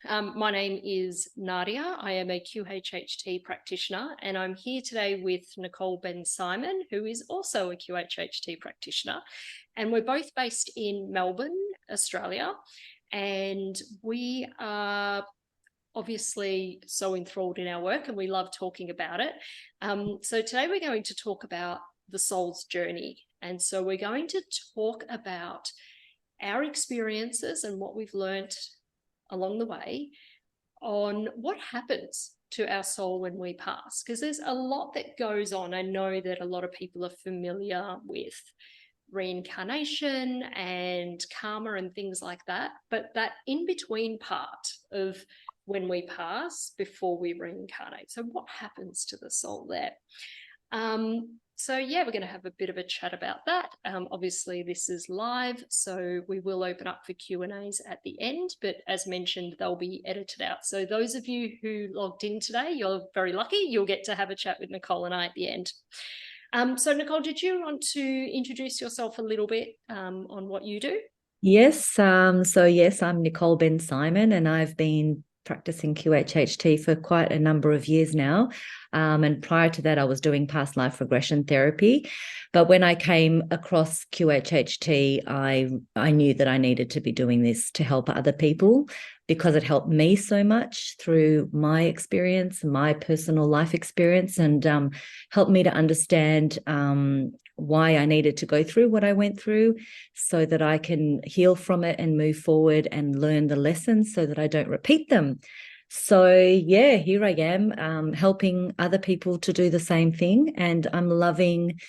My name is Nadia. I am a QHHT practitioner, and I'm here today with Nicole Bensimon, who is also a QHHT practitioner. And we're both based in Melbourne, Australia. And we are obviously so enthralled in our work and we love talking about it. So today we're going to talk about the soul's journey. And so we're going to talk about our experiences and what we've learned along the way on what happens to our soul when we pass, because there's a lot that goes on. I know that a lot of people are familiar with reincarnation and karma and things like that, but that in between part of when we pass before we reincarnate, so what happens to the soul there? So yeah, we're going to have a bit of a chat about that. Obviously this is live, so we will open up for Q&As at the end, but as mentioned, they'll be edited out. So those of you who logged in today, you're very lucky. You'll get to have a chat with Nicole and I at the end. So Nicole, did you want to introduce yourself a little bit on what you do? Yes. Yes, I'm Nicole Bensimon, and I've been practicing QHHT for quite a number of years now. And prior to that, I was doing past life regression therapy. But when I came across QHHT, I knew that I needed to be doing this to help other people because it helped me so much through my experience, my personal life experience, and helped me to understand why I needed to go through what I went through so that I can heal from it and move forward and learn the lessons so that I don't repeat them. So yeah, here I am, helping other people to do the same thing. And I'm loving,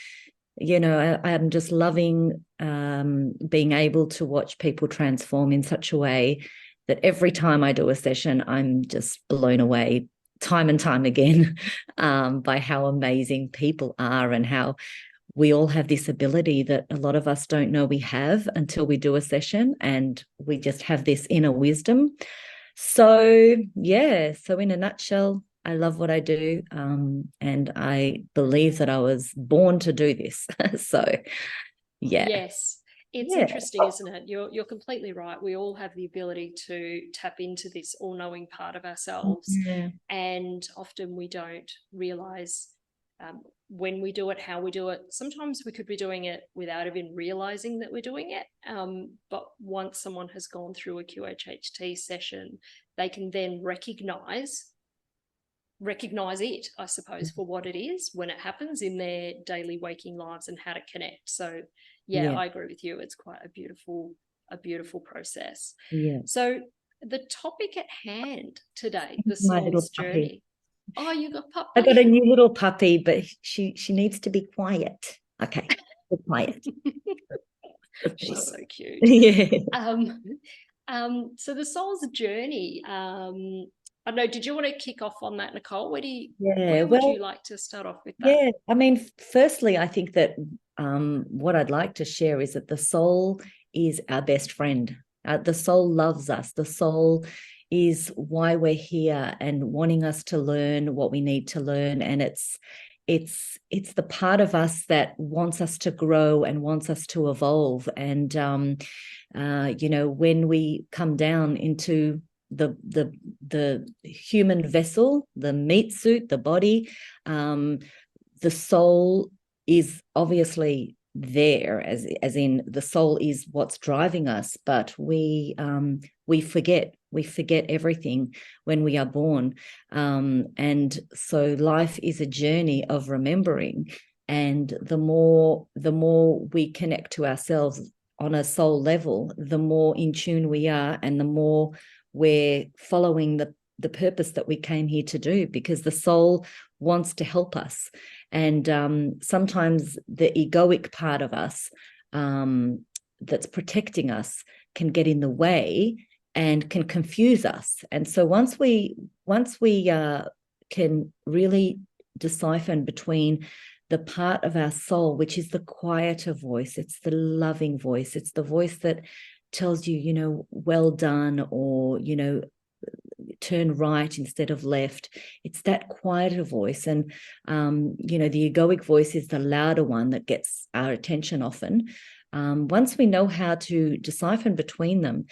I'm just loving being able to watch people transform in such a way that every time I do a session, I'm just blown away time and time again by how amazing people are and how we all have this ability that a lot of us don't know we have until we do a session, and we just have this inner wisdom. So yeah, so in a nutshell, I love what I do, and I believe that I was born to do this. So yeah. Yes, it's Yeah. interesting, isn't it? You're completely right. We all have the ability to tap into this all-knowing part of ourselves, Yeah. and often we don't realize when we do it, how we do it. Sometimes we could be doing it without even realizing that we're doing it. But once someone has gone through a QHHT session, they can then recognize it, I suppose, for what it is when it happens in their daily waking lives and how to connect. So yeah, Yeah. I agree with you. It's quite a beautiful process. Yeah. So the topic at hand today, the My little soul's puppy. journey. Oh, you got I got a puppy. new little puppy, but she needs to be quiet. Okay, be quiet. She's so cute. Yeah. Um, so the soul's journey. I don't know. Did you want to kick off on that, Nicole? Yeah. Where would you Well, like to start off with that? yeah. I mean, firstly, I think that what I'd like to share is that the soul is our best friend. The soul loves us. The soul is why we're here and wanting us to learn what we need to learn. And it's the part of us that wants us to grow and wants us to evolve. And when we come down into the human vessel, the meat suit, the body, the soul is obviously there, as in the soul is what's driving us, but we forget everything when we are born, and so life is a journey of remembering. And the more we connect to ourselves on a soul level, the more in tune we are, and the more we're following the purpose that we came here to do, because the soul wants to help us. And sometimes the egoic part of us, that's protecting us, can get in the way and can confuse us. And so once we can really decipher between the part of our soul, which is the quieter voice, it's the loving voice, it's the voice that tells you, well done, or, turn right instead of left. It's that quieter voice. And, the egoic voice is the louder one that gets our attention often. Once we know how to decipher between them,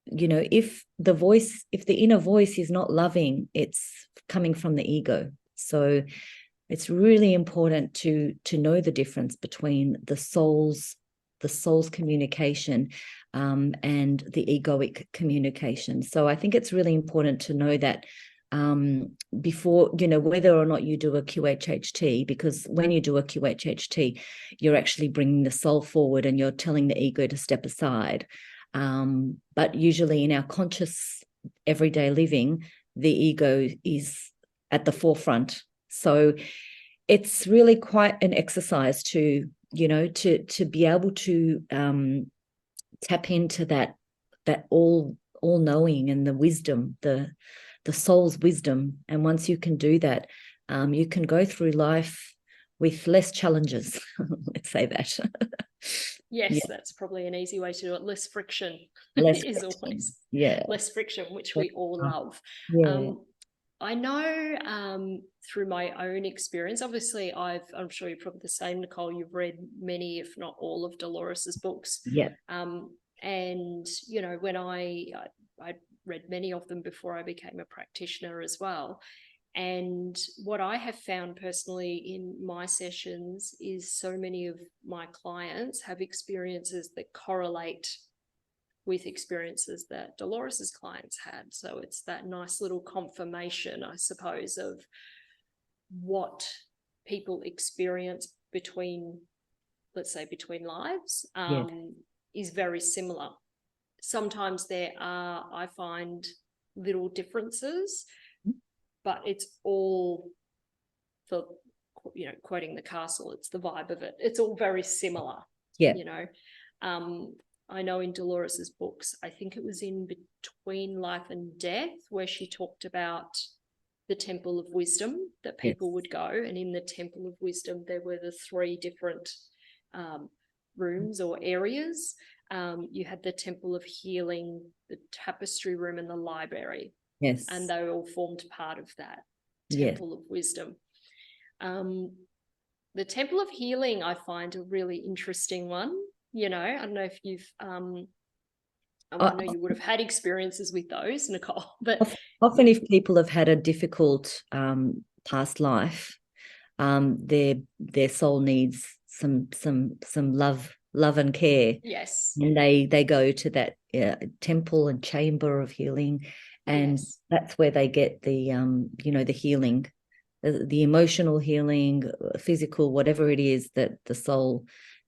if the inner voice is not loving, it's coming from the ego. So it's really important to know the difference between the soul's communication and the egoic communication. So I think it's really important to know that before, whether or not you do a QHHT, because when you do a QHHT, you're actually bringing the soul forward and you're telling the ego to step aside. But usually in our conscious everyday living, the ego is at the forefront. So it's really quite an exercise to be able to tap into that all knowing and the wisdom, the soul's wisdom. And once you can do that, you can go through life with less challenges. Let's say that. Yes, Yeah. that's probably an easy way to do it. Less friction Less is friction. always Yeah. less friction, which we all love. Yeah. I know through my own experience, obviously I'm sure you're probably the same, Nicole, you've read many, if not all, of Dolores's books. Yeah. And, when I read many of them before I became a practitioner as well. And what I have found personally in my sessions is so many of my clients have experiences that correlate with experiences that Dolores's clients had. So it's that nice little confirmation, I suppose, of what people experience between, let's say, between lives, Yeah. is very similar. Sometimes there are, I find, little differences, but it's all, for quoting the castle, it's the vibe of it. It's all very similar. Yeah. I know in Dolores's books, I think it was in Between Life and Death, where she talked about the Temple of Wisdom that people would go. And in the Temple of Wisdom, there were the 3 different rooms or areas. You had the Temple of Healing, the Tapestry Room, and the library. Yes. And they all formed part of that Temple of Wisdom. The Temple of Healing, I find a really interesting one. I don't know if you've, I know you would have had experiences with those, Nicole, but often if people have had a difficult past life, their soul needs some love and care. Yes. And they go to that temple and chamber of healing, and that's where they get the the healing, the emotional healing, physical, whatever it is that the soul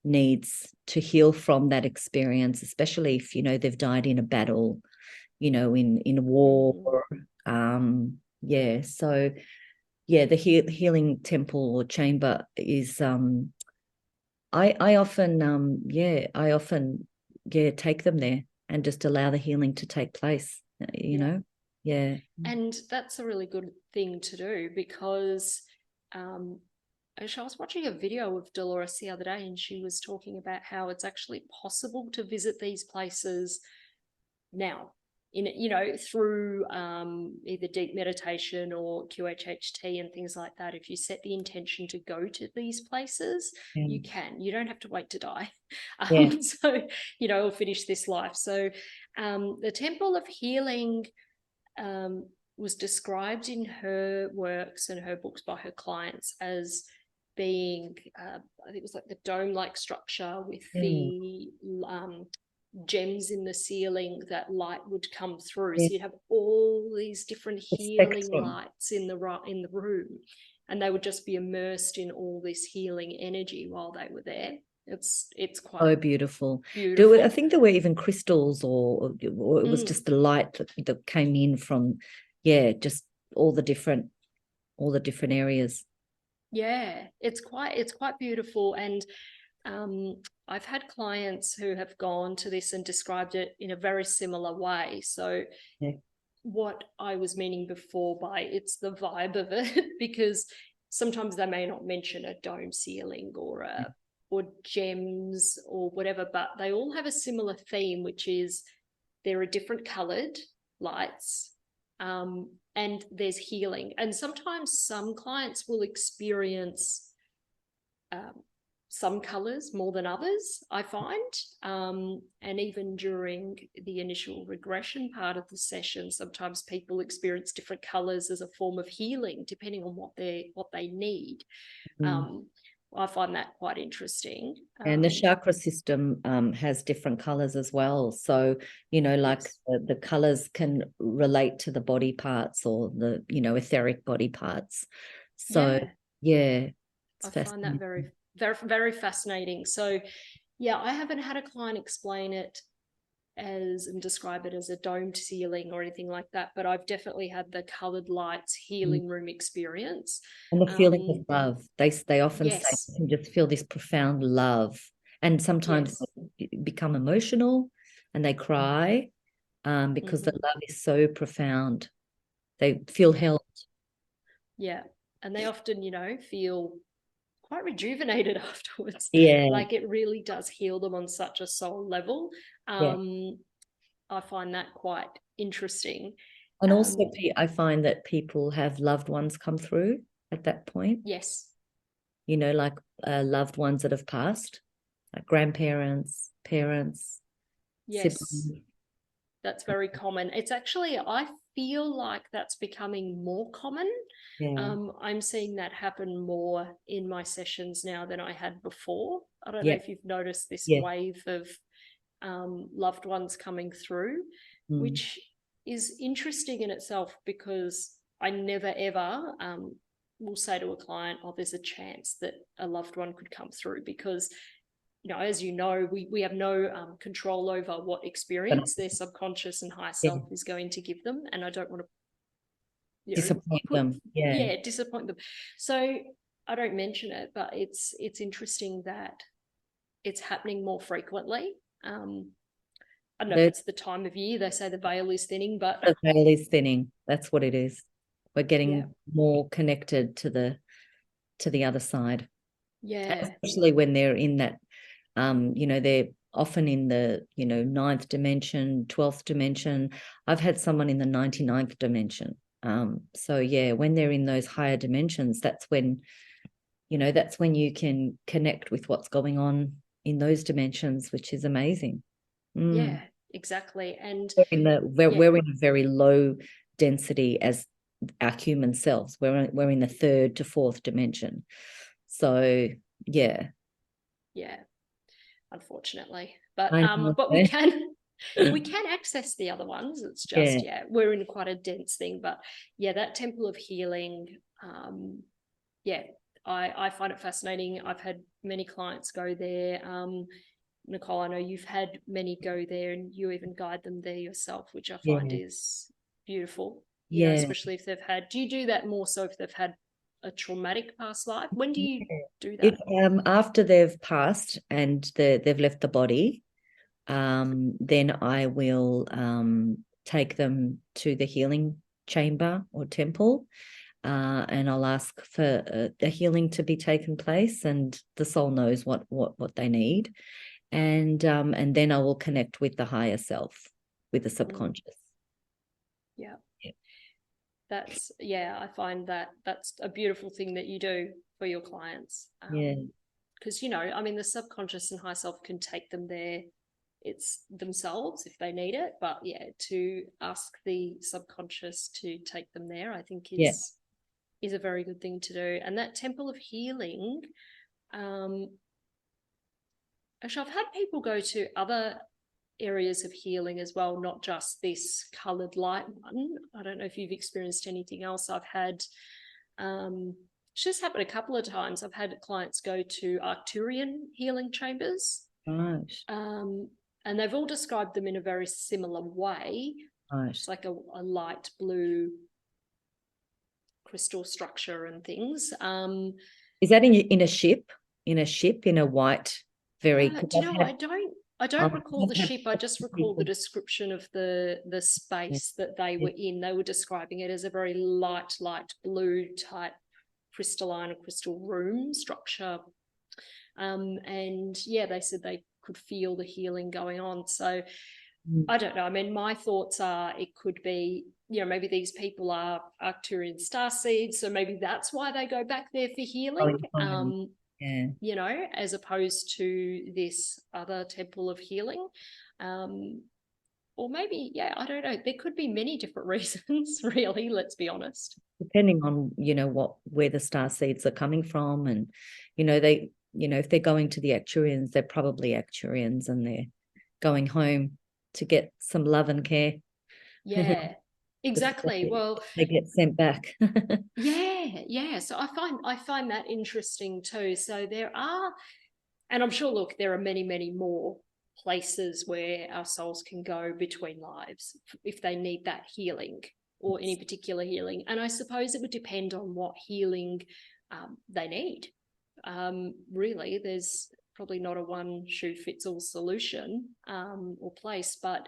needs to heal from that experience, especially if they've died in a battle, in a war. So the healing temple or chamber is I often take them there and just allow the healing to take place, know. Yeah. And that's a really good thing to do, because actually, I was watching a video of Dolores the other day, and she was talking about how it's actually possible to visit these places now, through either deep meditation or QHHT and things like that. If you set the intention to go to these places, you don't have to wait to die. So, or finish this life. So the Temple of Healing was described in her works and her books by her clients as being, I think it was like the dome-like structure with the gems in the ceiling that light would come through. So you'd have all these different healing lights in the room, and they would just be immersed in all this healing energy while they were there. It's quite so beautiful. I think there were even crystals, or it was just the light that came in from just all the different areas. It's quite beautiful. And I've had clients who have gone to this and described it in a very similar way. So what I was meaning before by it's the vibe of it, because sometimes they may not mention a dome ceiling or gems or whatever, but they all have a similar theme, which is there are different colored lights, and there's healing. And sometimes some clients will experience some colors more than others, I find. And even during the initial regression part of the session, sometimes people experience different colors as a form of healing, depending on what they need. I find that quite interesting. And the chakra system has different colors as well. So, like yes. the colors can relate to the body parts or the, etheric body parts. So, yeah, I find that very, very, very fascinating. So, yeah, I haven't had a client explain it as and describe it as a domed ceiling or anything like that, but I've definitely had the colored lights healing room experience. And the feeling of love. They often say yes. you can just feel this profound love. And sometimes they become emotional and they cry because the love is so profound. They feel held. Yeah. And they often, feel quite rejuvenated afterwards. Yeah. Like it really does heal them on such a soul level. I find that quite interesting. And also, I find that people have loved ones come through at that point. Yes. Like loved ones that have passed, like grandparents, parents, siblings. That's very common. It's actually, I feel like that's becoming more common. I'm seeing that happen more in my sessions now than I had before. I don't know if you've noticed this wave of loved ones coming through, which is interesting in itself, because I never ever will say to a client, oh, there's a chance that a loved one could come through, because as you know, we have no control over what experience their subconscious and higher self is going to give them, and I don't want to disappoint them. Disappoint them. So I don't mention it, but it's interesting that it's happening more frequently. I don't know if it's the time of year. They say the veil is thinning, but the veil is thinning. That's what it is. We're getting more connected to the other side. Yeah. Especially when they're in that, they're often in the, 9th dimension, 12th dimension. I've had someone in the 99th dimension. So yeah, when they're in those higher dimensions, that's when you can connect with what's going on in those dimensions, which is amazing. Yeah, exactly. And we're in a very low density as our human selves. We're in the 3rd to 4th dimension. So yeah, unfortunately, but we can access the other ones. It's just we're in quite a dense thing. But that temple of healing, I find it fascinating. I've had many clients go there. Nicole, I know you've had many go there, and you even guide them there yourself, which I find is beautiful. Especially if they've had. Do you do that more so if they've had a traumatic past life? When do you do that? After they've passed and they've left the body, then I will take them to the healing chamber or temple, and I'll ask for the healing to be taken place, and the soul knows what they need, and then I will connect with the higher self, with the subconscious. That's I find that's a beautiful thing that you do for your clients. Because the subconscious and high self can take them there. It's themselves if they need it, but to ask the subconscious to take them there, I think is a very good thing to do. And that temple of healing, actually, I've had people go to other areas of healing as well, not just this colored light one. I don't know if you've experienced anything else. I've had it's just happened a couple of times. I've had clients go to Arcturian healing chambers, and they've all described them in a very similar way. It's like a light blue crystal structure and things. Is that in a ship? In a white, very. I don't recall the ship. I just recall the description of the space that they were in. They were describing it as a very light blue type crystalline crystal room structure. And they said they could feel the healing going on. So I don't know. My thoughts are it could be, maybe these people are Arcturian starseeds, so maybe that's why they go back there for healing. Yeah. you know, as opposed to this other temple of healing. Or maybe, yeah, I don't know. There could be many different reasons, really, let's be honest. Depending on, where the star seeds are coming from. And, if they're going to the Acturians, they're probably Acturians and they're going home to get some love and care. Yeah, exactly. Well, they get sent back. yeah. So I find that interesting too. So there are, and I'm sure, look, there are many, many more places where our souls can go between lives if they need that healing or any particular healing. And I suppose it would depend on what healing they need. Really, there's probably not a one shoe fits all solution or place, but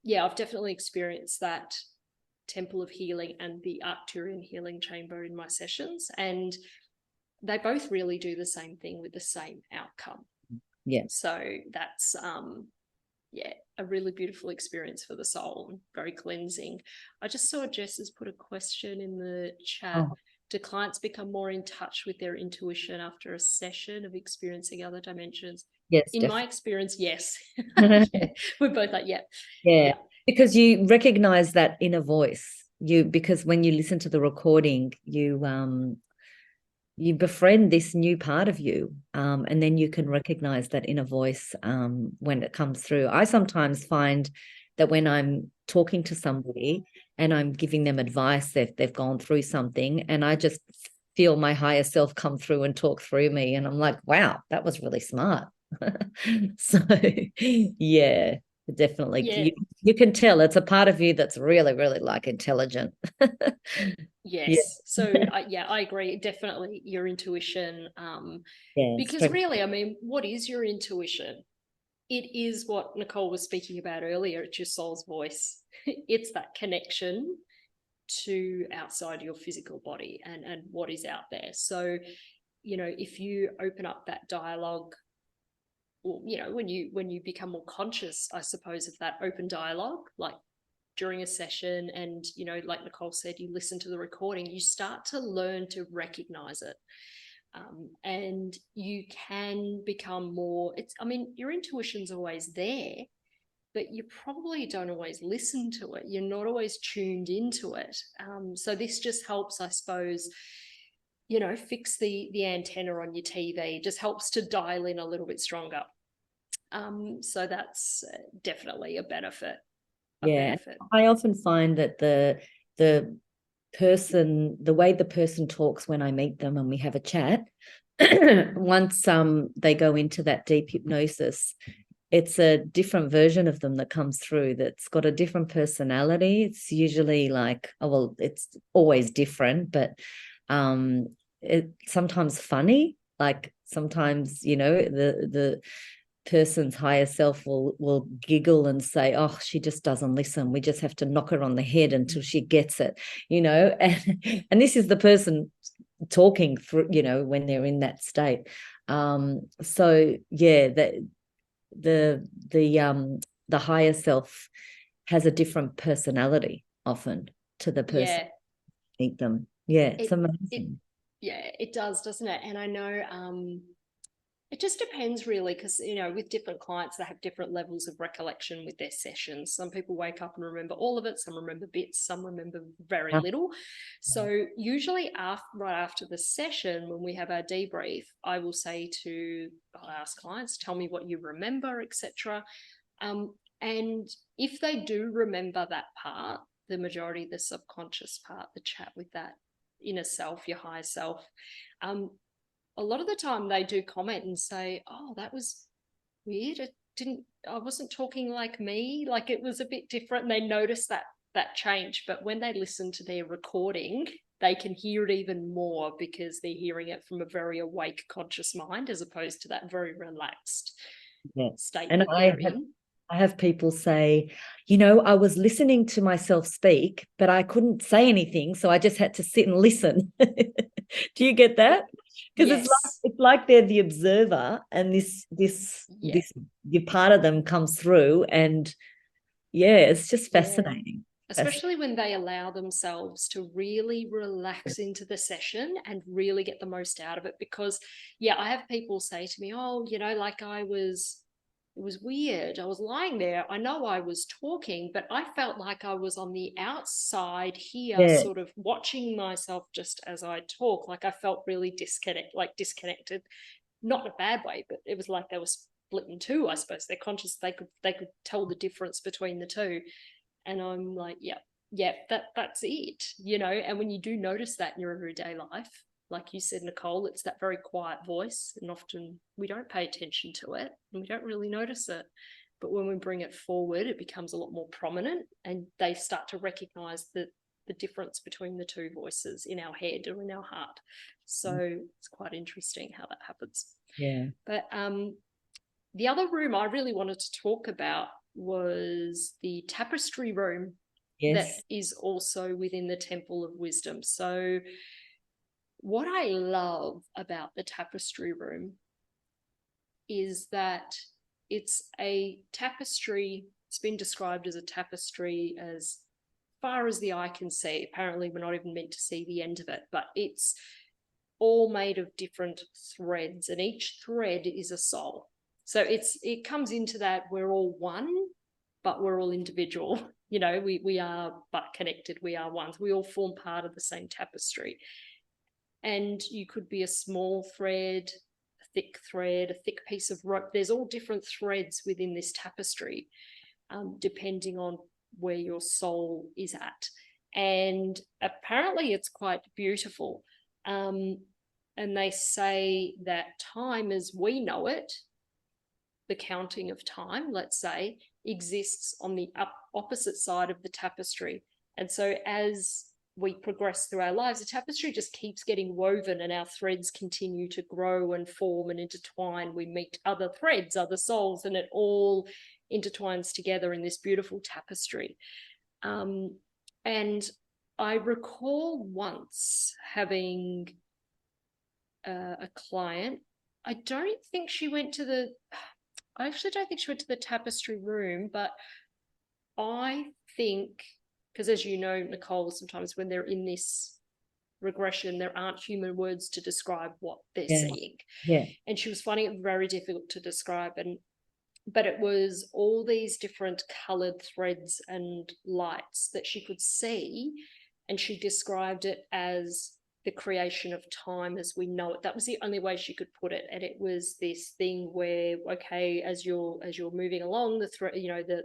yeah, I've definitely experienced that temple of healing and the Arcturian healing chamber in my sessions, and they both really do the same thing with the same outcome. Yeah. So that's yeah, a really beautiful experience for the soul, very cleansing. I just saw Jess has put a question in the chat. Oh. Do clients become more in touch with their intuition after a session of experiencing other dimensions? Yes, in definitely. my experience, yes. Yeah, we're both like, yeah. Because you recognize that inner voice. Because when you listen to the recording, you befriend this new part of you, and then you can recognize that inner voice when it comes through. I sometimes find that when I'm talking to somebody and I'm giving them advice, they've gone through something, and I just feel my higher self come through and talk through me, and I'm like, wow, that was really smart. So yeah, definitely. Yeah. You can tell it's a part of you that's really, really like intelligent. Yeah. Yes. So yeah, I agree. Definitely your intuition. Yeah. Because really, I mean, what is your intuition? It is what Nicole was speaking about earlier. It's your soul's voice. It's that connection to outside your physical body and what is out there. So, you know, if you open up that dialogue, or, you know, when you become more conscious, I suppose, of that open dialogue, like during a session, and, you know, like Nicole said, you listen to the recording, you start to learn to recognize it. And you can become more, I mean, your intuition's always there, but you probably don't always listen to it. You're not always tuned into it. So this just helps, I suppose, you know, fix the antenna on your TV, just helps to dial in a little bit stronger. So that's definitely a benefit. Yeah, I often find that the way the person talks when I meet them and we have a chat, once they go into that deep hypnosis, it's a different version of them that comes through that's got a different personality. It's usually like, oh, well, it's always different, but it's sometimes funny. Like sometimes, the person's higher self will giggle and say, oh, she just doesn't listen, we just have to knock her on the head until she gets it, and this is the person talking through, when they're in that state. So yeah, the higher self has a different personality often to the person meet them. Yeah, it's amazing. Yeah, it does, doesn't it? And I know it just depends really, because, you know, with different clients, they have different levels of recollection with their sessions. Some people wake up and remember all of it, some remember bits, some remember very little. So usually right after the session, when we have our debrief, I'll ask clients, tell me what you remember, etc. And if they do remember that part, the majority, the subconscious part, the chat with that inner self, your higher self, a lot of the time they do comment and say, oh, that was weird. I wasn't talking like me. Like it was a bit different. And they notice that change. But when they listen to their recording, they can hear it even more because they're hearing it from a very awake, conscious mind, as opposed to that very relaxed state and that they're in. I have people say, I was listening to myself speak, but I couldn't say anything, so I just had to sit and listen. Do you get that? Because it's like they're the observer, and this your part of them comes through, and yeah, it's just fascinating. especially when they allow themselves to really relax into the session and really get the most out of it. Because, yeah, I have people say to me, oh, you know, like it was weird. I was lying there. I know I was talking, but I felt like I was on the outside here, Yeah. sort of watching myself just as I talk. Like I felt really disconnected, not in a bad way, but it was like they were split in two, I suppose. They're conscious, they could tell the difference between the two. And I'm like, yeah, that's it, you know. And when you do notice that in your everyday life, like you said, Nicole, it's that very quiet voice, and often we don't pay attention to it and we don't really notice it. But when we bring it forward, it becomes a lot more prominent, and they start to recognize the difference between the two voices in our head or in our heart. So it's quite interesting how that happens. Yeah. But the other room I really wanted to talk about was the Tapestry Room. That Yes. is also within the Temple of Wisdom. So what I love about the Tapestry Room is that it's a tapestry. It's been described as a tapestry as far as the eye can see. Apparently we're not even meant to see the end of it, but it's all made of different threads, and each thread is a soul. So it comes into that we're all one, but we're all individual. You know, we are but connected. We are one. We all form part of the same tapestry. And you could be a small thread, a thick piece of rope. There's all different threads within this tapestry, depending on where your soul is at. And apparently it's quite beautiful. And they say that time as we know it, the counting of time, let's say, exists on the opposite side of the tapestry. And so as we progress through our lives, the tapestry just keeps getting woven, and our threads continue to grow and form and intertwine. We meet other threads, other souls, and it all intertwines together in this beautiful tapestry. And I recall once having a client. I actually don't think she went to the Tapestry Room, but I think, because as you know, Nicole, sometimes when they're in this regression, there aren't human words to describe what they're seeing. Yeah. And she was finding it very difficult to describe. But it was all these different colored threads and lights that she could see. And she described it as the creation of time as we know it. That was the only way she could put it. And it was this thing where, okay, as you're moving along, the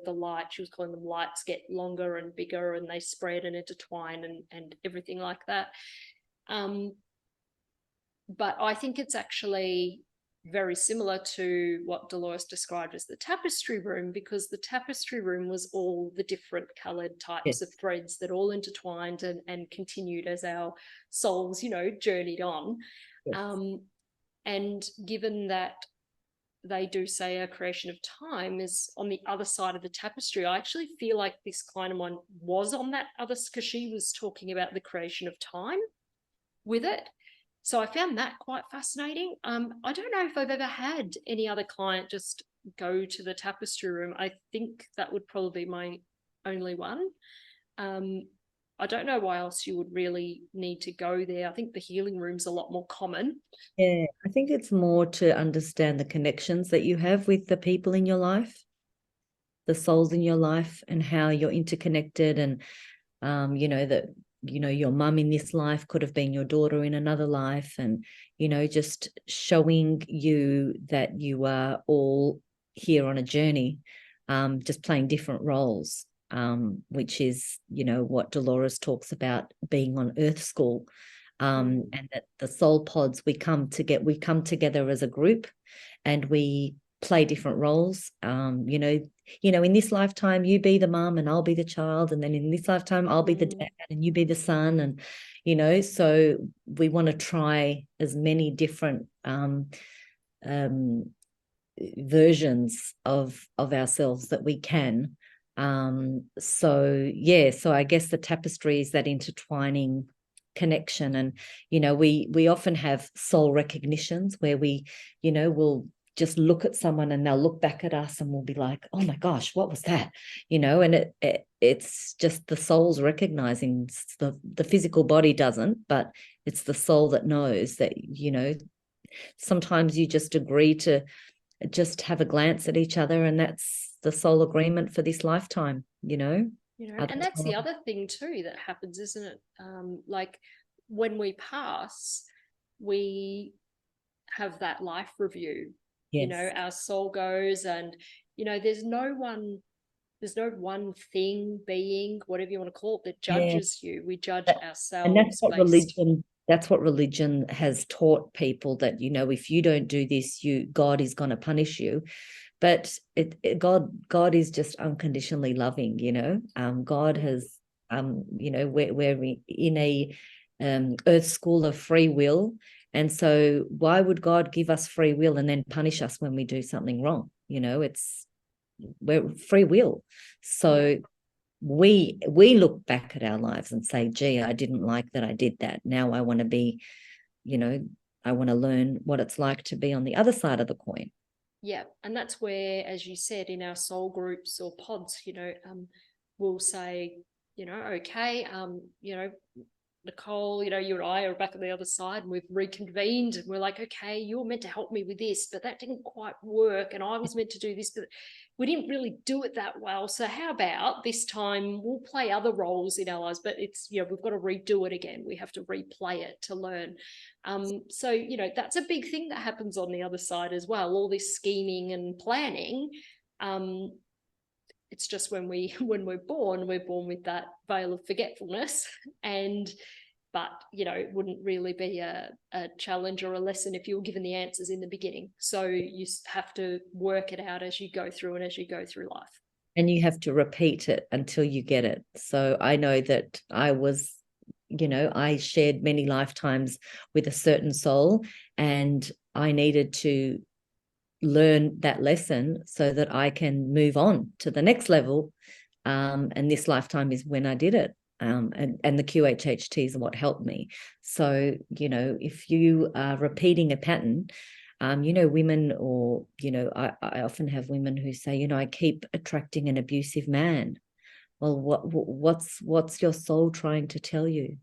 light, she was calling them lights, get longer and bigger, and they spread and intertwine and everything like that. But I think it's actually very similar to what Dolores described as the Tapestry Room, because the Tapestry Room was all the different coloured types of threads that all intertwined and continued as our souls, journeyed on. Yes. And given that they do say a creation of time is on the other side of the tapestry, I actually feel like this client of mine was on that other, because she was talking about the creation of time with it. So I found that quite fascinating. I don't know if I've ever had any other client just go to the Tapestry Room. I think that would probably be my only one. I don't know why else you would really need to go there. I think the healing room's a lot more common. Yeah, I think it's more to understand the connections that you have with the people in your life, the souls in your life, and how you're interconnected. And your mum in this life could have been your daughter in another life, and just showing you that you are all here on a journey, just playing different roles, which is what Dolores talks about, being on Earth School, and that the soul pods, we come together as a group, and we play different roles. In this lifetime you be the mum and I'll be the child, and then in this lifetime I'll be the dad and you be the son, and so we want to try as many different versions of ourselves that we can. So I guess the tapestry is that intertwining connection. And we often have soul recognitions where we will just look at someone and they'll look back at us and we'll be like, oh my gosh, what was that? And it's just the soul's recognizing. The physical body doesn't, but it's the soul that knows that, sometimes you just agree to just have a glance at each other, and that's the soul agreement for this lifetime. And that's the other thing too that happens, isn't it? Like when we pass, we have that life review. Yes. Our soul goes, and there's no one thing, being, whatever you want to call it, that judges you. We judge And ourselves based. that's what religion has taught people, that, if you don't do this, God is going to punish you. But God is just unconditionally loving. God has, we're in a earth school of free will. And so why would God give us free will and then punish us when we do something wrong? We're free will. So we look back at our lives and say, gee, I didn't like that I did that. Now I want to be, I want to learn what it's like to be on the other side of the coin. Yeah. And that's where, as you said, in our soul groups or pods, we'll say, okay, Nicole, you and I are back on the other side, and we've reconvened, and we're like, okay, you're meant to help me with this, but that didn't quite work, and I was meant to do this, but we didn't really do it that well. So how about this time we'll play other roles in our lives, but it's, we've got to redo it again. We have to replay it to learn. So, that's a big thing that happens on the other side as well. All this scheming and planning. It's just when we're born with that veil of forgetfulness, but it wouldn't really be a challenge or a lesson if you were given the answers in the beginning. So you have to work it out as you go through life. And you have to repeat it until you get it. So I know that I shared many lifetimes with a certain soul, and I needed to learn that lesson so that I can move on to the next level. And this lifetime is when I did it. And the QHHT is what helped me. So, if you are repeating a pattern, women, or, I often have women who say, I keep attracting an abusive man. Well, what's your soul trying to tell you?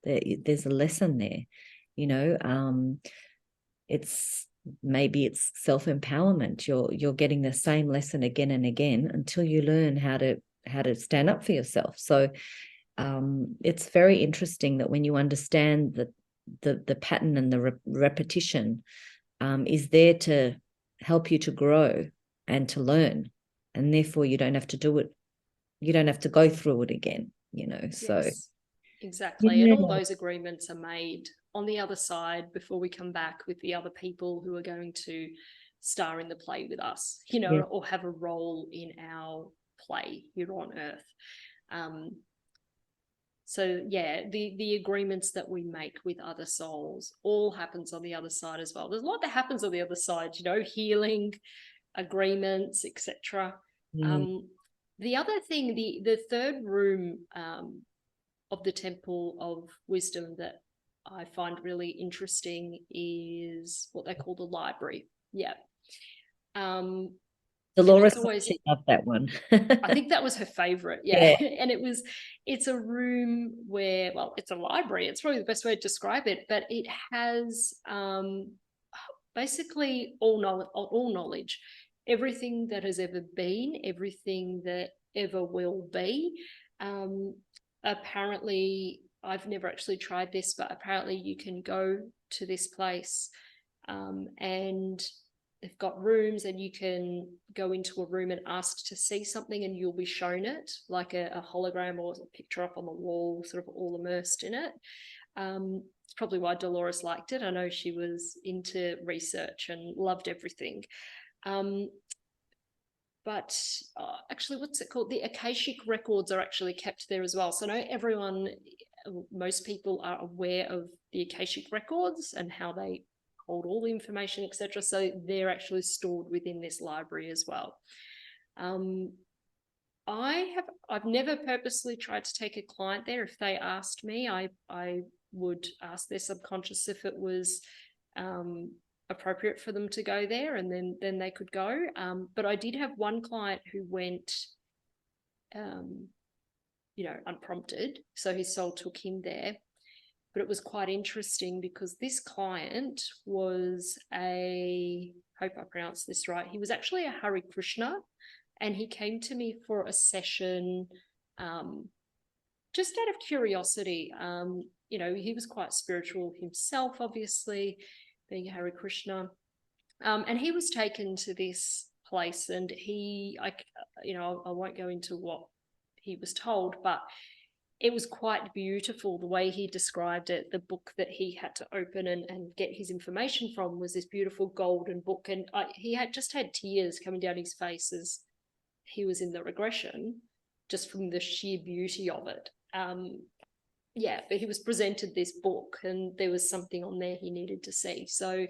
There's a lesson there. Maybe it's self-empowerment. You're getting the same lesson again and again until you learn how to stand up for yourself. So it's very interesting that when you understand that the pattern and the repetition is there to help you to grow and to learn, and therefore you don't have to do it. You don't have to go through it again. So yes, exactly. And all those agreements are made on the other side before we come back with the other people who are going to star in the play with us, or have a role in our play here on Earth. So yeah, the agreements that we make with other souls all happens on the other side as well. There's a lot that happens on the other side, healing, agreements, etc. The other thing, the third room of the Temple of Wisdom that I find really interesting is what they call the library. Yeah. Dolores always loved that one. I think that was her favorite. Yeah. And it's a room where, well, it's a library. It's probably the best way to describe it, but it has basically all knowledge, everything that has ever been, everything that ever will be. Apparently, I've never actually tried this, but apparently you can go to this place and they've got rooms, and you can go into a room and ask to see something, and you'll be shown it, like a hologram or a picture up on the wall, sort of all immersed in it. It's probably why Dolores liked it. I know she was into research and loved everything. But actually, what's it called? The Akashic records are actually kept there as well. So I know most people are aware of the Akashic records and how they hold all the information, etc. So they're actually stored within this library as well. I've never purposely tried to take a client there. If they asked me, I would ask their subconscious if it was appropriate for them to go there, and then they could go. But I did have one client who went you know, unprompted. So his soul took him there. But it was quite interesting because this client was hope I pronounced this right, he was actually a Hare Krishna, and he came to me for a session just out of curiosity. You know, he was quite spiritual himself, obviously, being a Hare Krishna. And he was taken to this place, and you know, I won't go into what he was told, but it was quite beautiful the way he described it. The book that he had to open and get his information from was this beautiful golden book, and he had just had tears coming down his face as he was in the regression, just from the sheer beauty of it. Yeah, but he was presented this book, and there was something on there he needed to see. So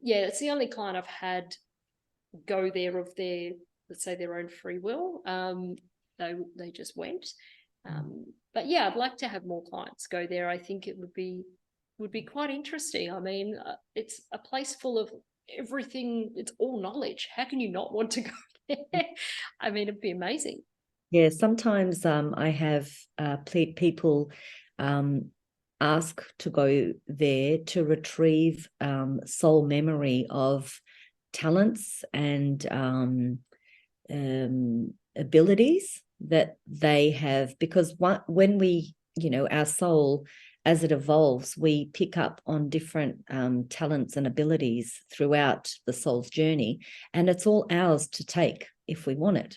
yeah, it's the only client I've had go there of their, let's say, their own free will. They just went. But yeah, I'd like to have more clients go there. I think it would be quite interesting. I mean, it's a place full of everything. It's all knowledge. How can you not want to go there? I mean, it'd be amazing. Yeah, sometimes I have people ask to go there to retrieve soul memory of talents and abilities that they have, because when we, you know, our soul, as it evolves, we pick up on different talents and abilities throughout the soul's journey, and it's all ours to take if we want it.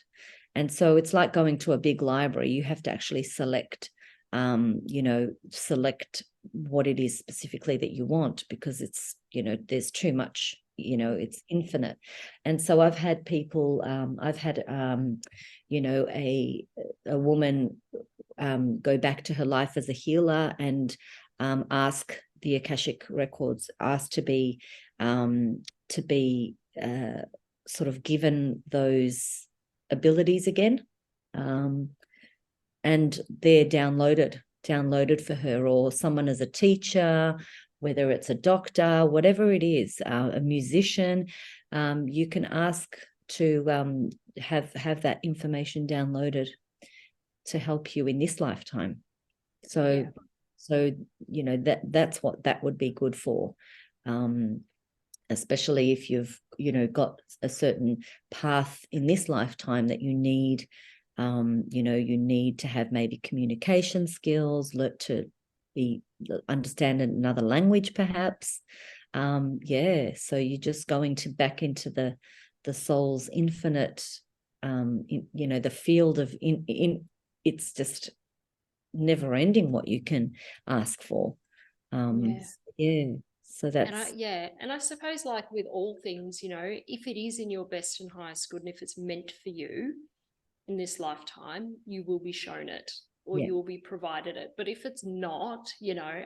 And so it's like going to a big library. You have to actually select, you know, select what it is specifically that you want, because it's, you know, there's too much, you know, it's infinite. And so I've had people, I've had, you know, a woman go back to her life as a healer and ask the Akashic records, ask to be sort of given those abilities again, and they're downloaded for her, or someone as a teacher, whether it's a doctor, whatever it is, a musician. You can ask to have that information downloaded to help you in this lifetime. So you know, that's what that would be good for, especially if you've, you know, got a certain path in this lifetime that you need. You know, you need to have maybe communication skills, learn to understand another language, perhaps. Yeah, so you're just going back into the soul's infinite, you know, the field of it's just never ending what you can ask for. Yeah. So that's, and I suppose, like with all things, you know, if it is in your best and highest good, and if it's meant for you in this lifetime, you will be shown it, or you will be provided it. But if it's not, you know,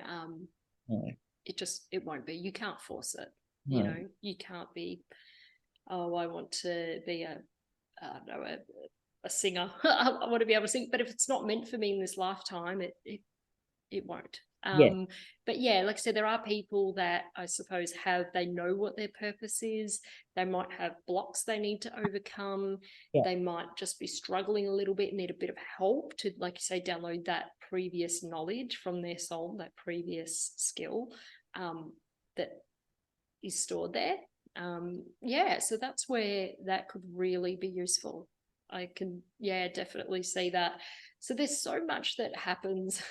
it won't be. You can't force it. You know, you can't be, oh, I want to be a singer. I want to be able to sing. But if it's not meant for me in this lifetime, it won't. But yeah, like I said, there are people that I suppose they know what their purpose is. They might have blocks they need to overcome. They might just be struggling a little bit and need a bit of help to, like you say, download that previous knowledge from their soul, that previous skill that is stored there. So that's where that could really be useful. I can, definitely see that. So there's so much that happens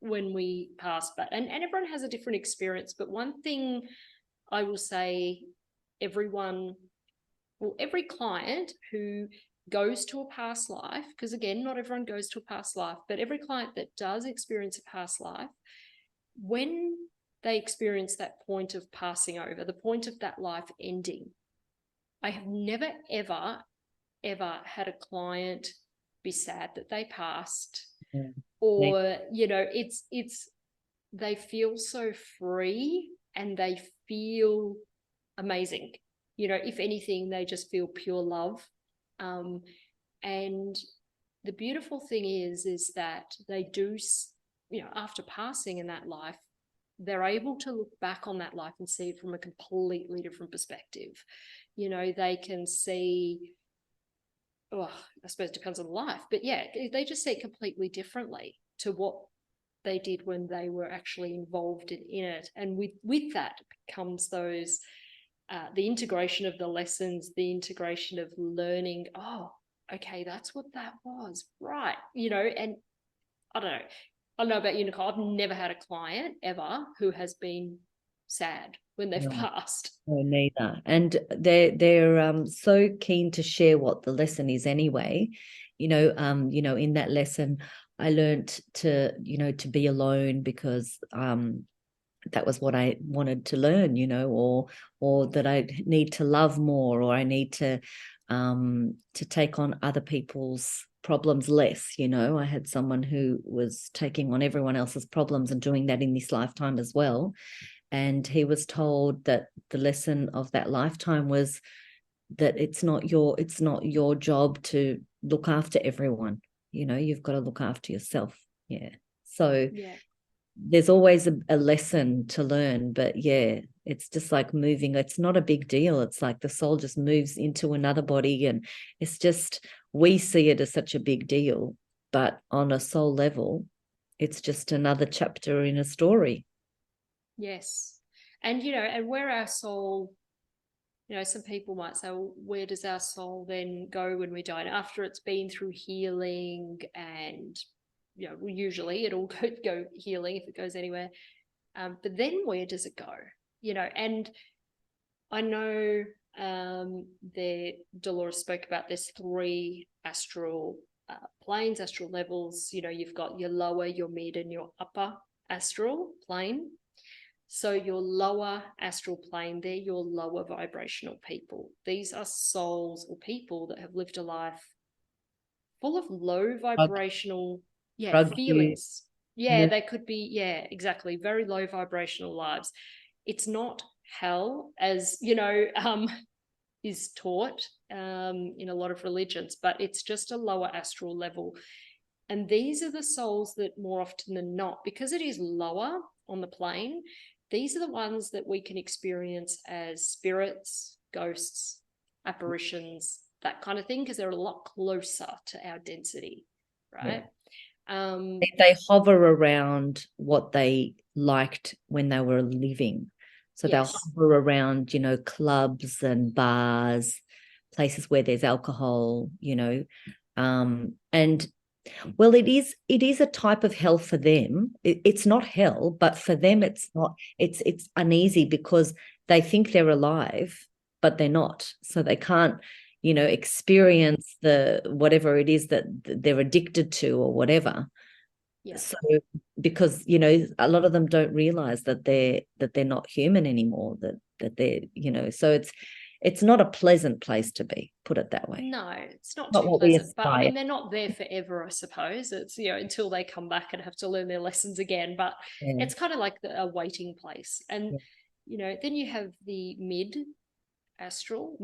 when we pass, but and everyone has a different experience. But one thing I will say, every client who goes to a past life, because again, not everyone goes to a past life, but every client that does experience a past life, when they experience that point of passing over, the point of that life ending, I have never, ever had a client be sad that they passed, or, you know, it's they feel so free and they feel amazing. You know, if anything, they just feel pure love. And the beautiful thing is that they do, you know, after passing in that life, they're able to look back on that life and see it from a completely different perspective. You know, they can see well, I suppose it depends on life, but yeah, they just see it completely differently to what they did when they were actually involved in it. And with that comes those the integration of the lessons, the integration of learning. Oh, okay, that's what that was, right? And I don't know. I don't know about you, Nicole. I've never had a client ever who has been sad when they've No, passed. no, neither. And they're so keen to share what the lesson is anyway. In that lesson, I learned to be alone because that was what I wanted to learn, or that I need to love more, or I need to take on other people's problems less. I had someone who was taking on everyone else's problems and doing that in this lifetime as well. And he was told that the lesson of that lifetime was that it's not your job to look after everyone. You've got to look after yourself. Yeah. So Yeah. there's always a lesson to learn, but yeah, it's just like moving. It's not a big deal. It's like the soul just moves into another body, and it's just, we see it as such a big deal, but on a soul level, it's just another chapter in a story. Yes. And and where our soul, some people might say, well, where does our soul then go when we die? And after it's been through healing, and usually it'll go healing if it goes anywhere. But then where does it go? And I know Dolores spoke about this 3 astral planes, astral levels. You've got your lower, your mid, and your upper astral plane. So your lower astral plane, they're your lower vibrational people. These are souls or people that have lived a life full of low Drug, vibrational, drug use. feelings. Yeah, Yeah. they could be, exactly, very low vibrational lives. It's not hell, as is taught in a lot of religions, but it's just a lower astral level. And these are the souls that more often than not, because it is lower on the plane, these are the ones that we can experience as spirits, ghosts, apparitions, that kind of thing, because they're a lot closer to our density, Yeah. right? Um, They hover around what they liked when they were living. So they'll yes, hover around, clubs and bars, places where there's alcohol, and well, it is a type of hell for them. It's not hell, but for them it's not, it's uneasy because they think they're alive, but they're not. So they can't, experience the whatever it is that they're addicted to or whatever. yeah. So because, a lot of them don't realize that they're not human anymore, that they're, so it's not a pleasant place to be, put it that way. No, it's not Not too what we pleasant. But I aspire. mean, they're not there forever, I suppose. It's, until they come back and have to learn their lessons again. But Yeah. it's kind of like a waiting place. And, Yeah. then you have the middle astral,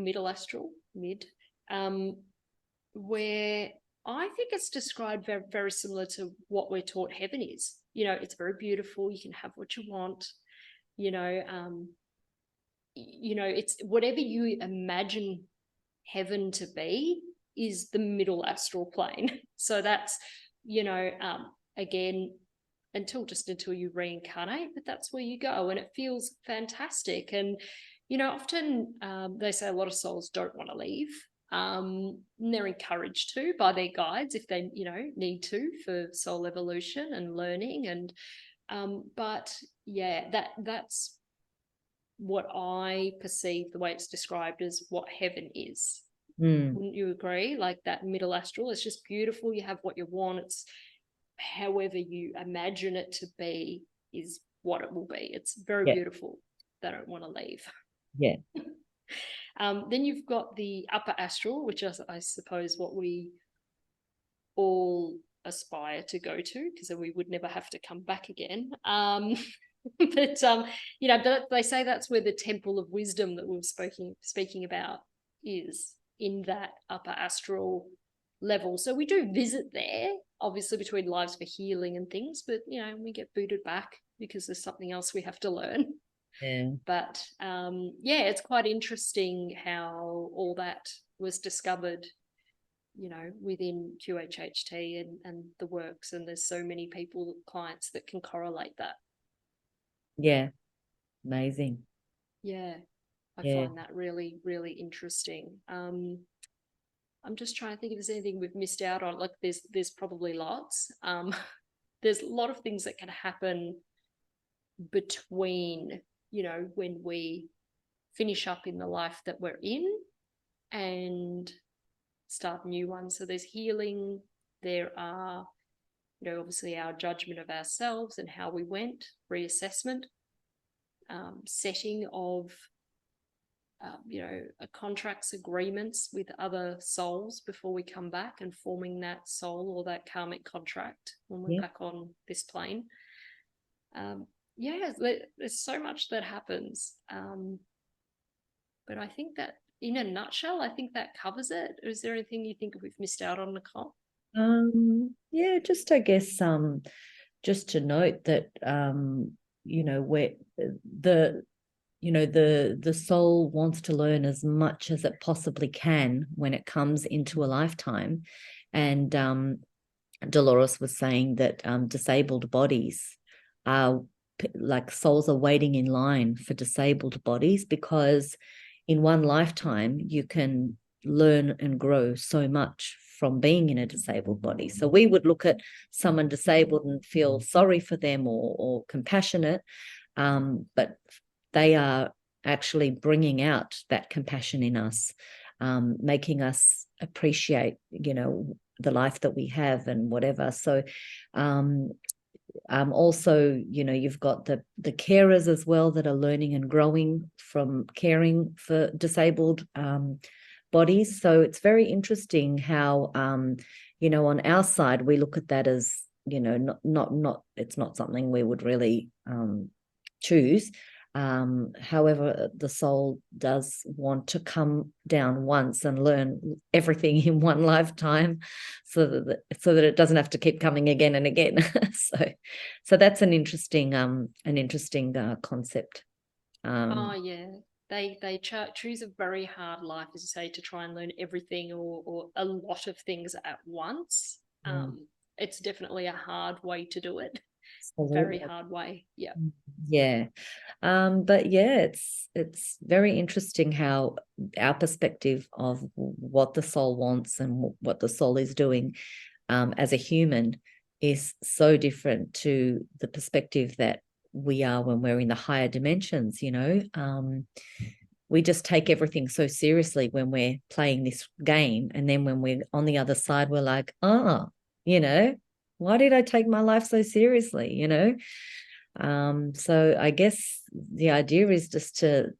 um, where I think it's described very, very similar to what we're taught heaven is. It's very beautiful. You can have what you want. You know, um, it's whatever you imagine heaven to be is the middle astral plane. So that's, again, until you reincarnate, but that's where you go, and it feels fantastic. And often they say a lot of souls don't want to leave. And they're encouraged to by their guides if they need to for soul evolution and learning. And but yeah, that's what I perceive, the way it's described, as what heaven is. Mm. Wouldn't you agree? Like that middle astral, it's just beautiful. You have what you want. It's however you imagine it to be is what it will be. It's very Yeah. beautiful. They don't want to leave. Yeah. Then you've got the upper astral, which is, I suppose, what we all aspire to go to, because then we would never have to come back again. But they say that's where the temple of wisdom that we were speaking about is, in that upper astral level. So we do visit there, obviously between lives for healing and things, but we get booted back because there's something else we have to learn. Yeah. But yeah, it's quite interesting how all that was discovered within QHHT and the works, and there's so many people, clients that can correlate that. Yeah, amazing. Yeah, I Yeah. find that really, really interesting. I'm just trying to think if there's anything we've missed out on. Like there's probably lots. There's a lot of things that can happen between, when we finish up in the life that we're in and start a new one. So there's healing. There are, obviously our judgment of ourselves and how we went, reassessment, setting of contracts, agreements with other souls before we come back, and forming that soul or that karmic contract when we're back on this plane. There's so much that happens. But I think that in a nutshell, I think that covers it. Is there anything you think we've missed out on, Nicole? Yeah, just I guess just to note that where the soul wants to learn as much as it possibly can when it comes into a lifetime. And Dolores was saying that disabled bodies are like souls are waiting in line for disabled bodies, because in one lifetime you can learn and grow so much from being in a disabled body. So we would look at someone disabled and feel sorry for them or compassionate, but they are actually bringing out that compassion in us, making us appreciate, the life that we have and whatever. So also, you've got the carers as well that are learning and growing from caring for disabled bodies. So it's very interesting how, on our side, we look at that as, not it's not something we would really choose. However, the soul does want to come down once and learn everything in one lifetime, so that it doesn't have to keep coming again and again. so that's an interesting concept. They choose a very hard life, as you say, to try and learn everything or a lot of things at once. It's definitely a hard way to do it. Very hard way. Yeah. But yeah, it's very interesting how our perspective of what the soul wants and what the soul is doing as a human is so different to the perspective that we are when we're in the higher dimensions. We just take everything so seriously when we're playing this game, and then when we're on the other side, we're like, why did I take my life so seriously? So I guess the idea is just to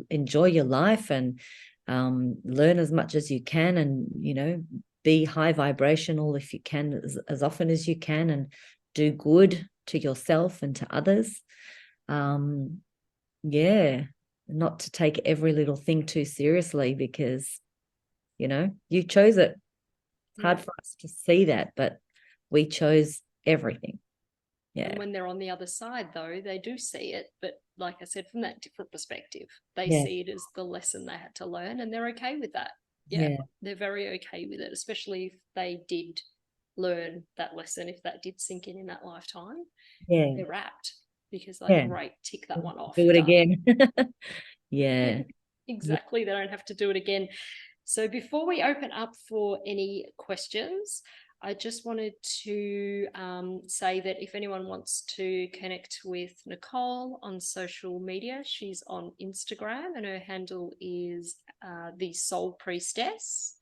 enjoy your life and learn as much as you can, and be high vibrational if you can, as often as you can, and do good to yourself and to others. Not to take every little thing too seriously, because you chose it. It's hard for us to see that, but we chose everything. Yeah. And when they're on the other side, though, they do see it, but like I said, from that different perspective, they see it as the lesson they had to learn, and they're okay with that. They're very okay with it, especially if they did learn that lesson, if that did sink in that lifetime. They're rapt, because great, tick that one off. Do it again. Yeah. Exactly. They don't have to do it again. So before we open up for any questions, I just wanted to say that if anyone wants to connect with Nicole on social media, she's on Instagram and her handle is the Soul Priestess.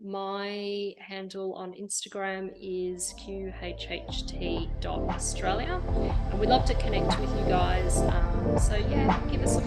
My handle on Instagram is QHHT.Australia, and we'd love to connect with you guys. So yeah, give us a